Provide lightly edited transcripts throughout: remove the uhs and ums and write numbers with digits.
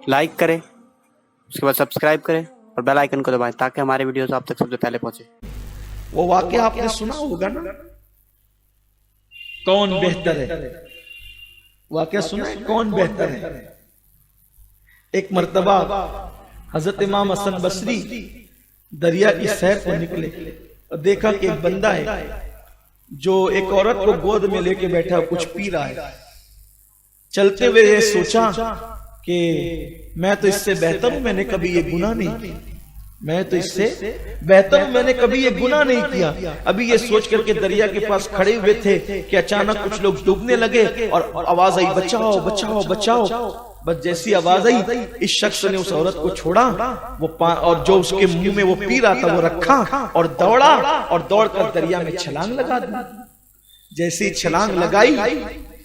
Like करें, उसके बाद सब्सक्राइब करें और बेल आइकन को दबाएं ताकि हमारे वीडियोस आप तक सबसे पहले पहुंचे। वो वाकया आपने सुना होगा ना, कौन बेहतर है? वाकया सुना है, कौन बेहतर है? एक मर्तबा हजरत इमाम हसन बसरी दरिया की सैर को निकले और देखा कि एक बंदा है जो एक औरत को गोद में लेके बैठा कुछ पी रहा है। चलते हुए ये सोचा कि मैं तो इससे बेहतर हूं, मैंने कभी ये गुनाह नहीं किया, मैं तो इससे बेहतर हूं, मैंने कभी ये गुनाह नहीं किया। अभी ये सोच करके दरिया के पास खड़े हुए थे कि अचानक कुछ लोग डूबने लगे और आवाज आई, बचाओ बचाओ बचाओ। बस जैसी आवाज आई, इस शख्स ने उस औरत को छोड़ा, वो और जो उसके मुंह में वो पी रहा था वो रखा और दौड़ा और दौड़कर दरिया में छलांग लगा दी। जैसी छलांग लगाई,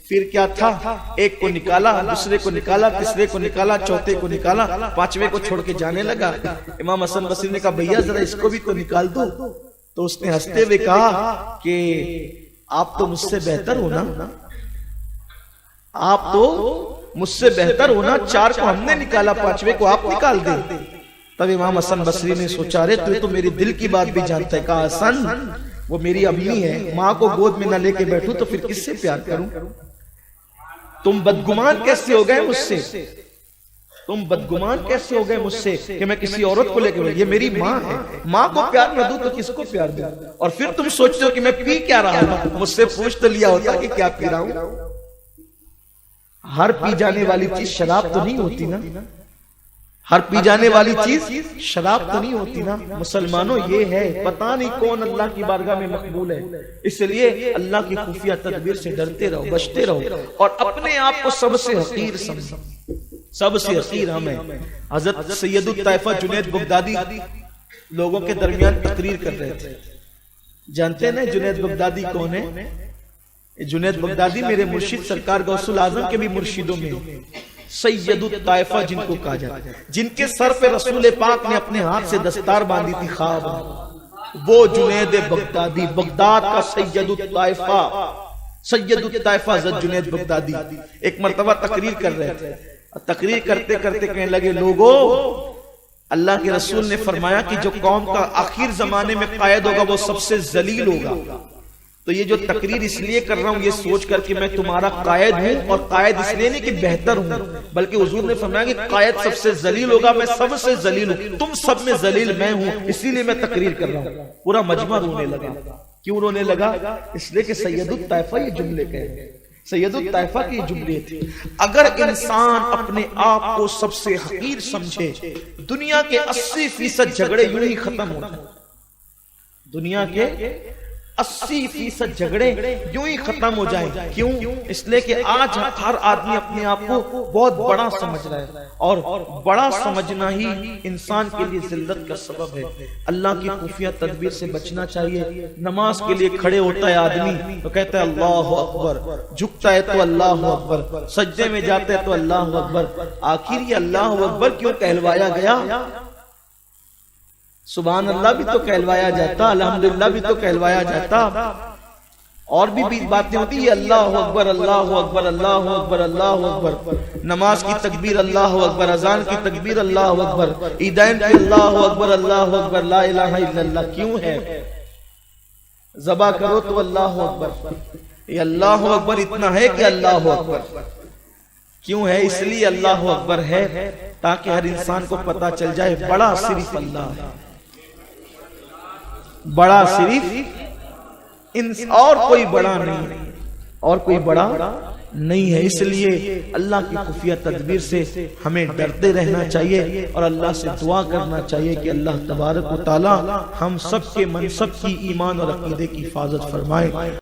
फिर क्या था, एक को निकाला, दूसरे को निकाला, तीसरे को निकाला, चौथे को निकाला, पांचवे को छोड़ के जाने लगा। इमाम हसन बसरी ने कहा, भैया जरा इसको भी तो निकाल दो। तो उसने हंसते हुए कहा कि आप तो मुझसे बेहतर हो ना, आप तो मुझसे बेहतर हो ना, चार को हमने निकाला, पांचवे को आप निकाल दे। तब इमाम हसन बसरी ने सोचा, अरे तू तो मेरी दिल की बात भी जानता है। कहा, हसन वो मेरी अम्मी है, माँ को गोद में न लेके बैठूं तो फिर किससे प्यार करूं? तुम बदगुमान कैसे हो गए मुझसे? तुम बदगुमान कैसे हो गए मुझसे कि मैं किसी औरत को लेकर, ये मेरी माँ है, माँ को प्यार न दूं तो किसको प्यार दूं? और फिर तुम सोचते हो कि मैं पी क्या रहा हूं? मुझसे पूछ तो लिया होता कि क्या पी रहा हूं। हर पी जाने वाली चीज शराब तो नहीं होती ना, हर पी जाने वाली चीज शराब तो नहीं होती ना। मुसलमानों, ये है, पता नहीं कौन अल्लाह की बारगाह में मकबूल है, इसलिए अल्लाह की खुफिया तदबीर से डरते रहो, बचते रहो और अपने आप को सबसे हकीर समझो। सबसे हकीर हम हैं। हजरत सैयदुत ताइफा जुनैद बगदादी लोगों के दरमियान तकरीर कर रहे थे। जानते हैं जुनैद बगदादी कौन है? जुनैद बगदादी मेरे मुर्शिद सरकार गौसुल आजम के भी मुर्शिदों में सैयदुत ताइफा जिनको कहा जाता है, जिनके सर पे रसूल पाक ने अपने हाथ से दस्तार बांधी थी ख्वाब, वो जुनैद बगदादी, बगदाद का सैयदुत ताइफा, सैयदुत ताइफा हज़रत जुनैद बगदादी एक मर्तबा तकरीर कर रहे थे। तकरीर करते करते कहने लगे, लोगों, अल्लाह के रसूल ने फरमाया कि जो कौम का आखिर जमाने में कायद होगा वो सबसे जलील होगा। तो ये जो तकरीर इसलिए कर रहा हूं, ये सोच कर कि मैं तुम्हारा कायद हूं, और कायद इसलिए नहीं कि बेहतर हूं, बल्कि हुजूर ने फरमाया कि कायद सबसे जलील होगा, मैं सबसे जलील हूं, तुम सब में जलील मैं हूं, इसीलिए मैं तकरीर कर रहा हूं। पूरा मजमा रोने लगा। क्यों रोने लगा? इसलिए कि सैयदुत ताइफा ये जुमले कहे, सैयदुत ताइफा के जुमले थे। अगर इंसान अपने आप को सबसे हकीर समझे, दुनिया के 80% झगड़े यूं ही खत्म हो जाए। दुनिया के 80% झगड़े यूं ही खत्म हो जाए। क्यों? इसलिए कि आज हर आदमी अपने आप को बहुत बड़ा समझ रहा है, और बड़ा समझना ही इंसान के लिए जिल्लत का सबब है। अल्लाह की खुफिया तदबीर से बचना चाहिए। नमाज के लिए खड़े होता है आदमी तो कहता है अल्लाहु अकबर, झुकता है तो अल्लाहु अकबर, सजदे में जाता है तो अल्लाहु अकबर। आखिर ये अल्लाहु अकबर क्यों कहलवाया गया? सुभान अल्लाह भी तो कहलवाया जाता, अल्हम्दुलिल्लाह भी तो कहलवाया जाता, और भी बातें होती है। अल्लाहु अकबर, अल्लाहु अकबर, अल्लाहु अकबर, अल्लाहु अकबर, नमाज की तकबीर अल्लाहु अकबर, अजान की तकबीर अल्लाहु अकबर, ईदैन की अल्लाहु अकबर, अल्लाहु अकबर, ला इलाहा इल्लल्लाह। क्यों है? ज़बा करो तो अल्लाहु अकबर, ये अल्लाहु अकबर इतना है कि अल्लाहु अकबर। क्यों है? इसलिए अल्लाहु अकबर है ताकि हर इंसान को पता चल जाए बड़ा सिर्फ अल्लाह है, बड़ा सिर्फ और कोई बड़ा नहीं है, और कोई बड़ा नहीं है। इसलिए अल्लाह की खुफिया तदबीर से हमें डरते रहना चाहिए और अल्लाह से दुआ करना चाहिए कि अल्लाह तबारक व तआला हम सब के मनसब की, ईमान और अकीदे की हिफाजत फरमाए।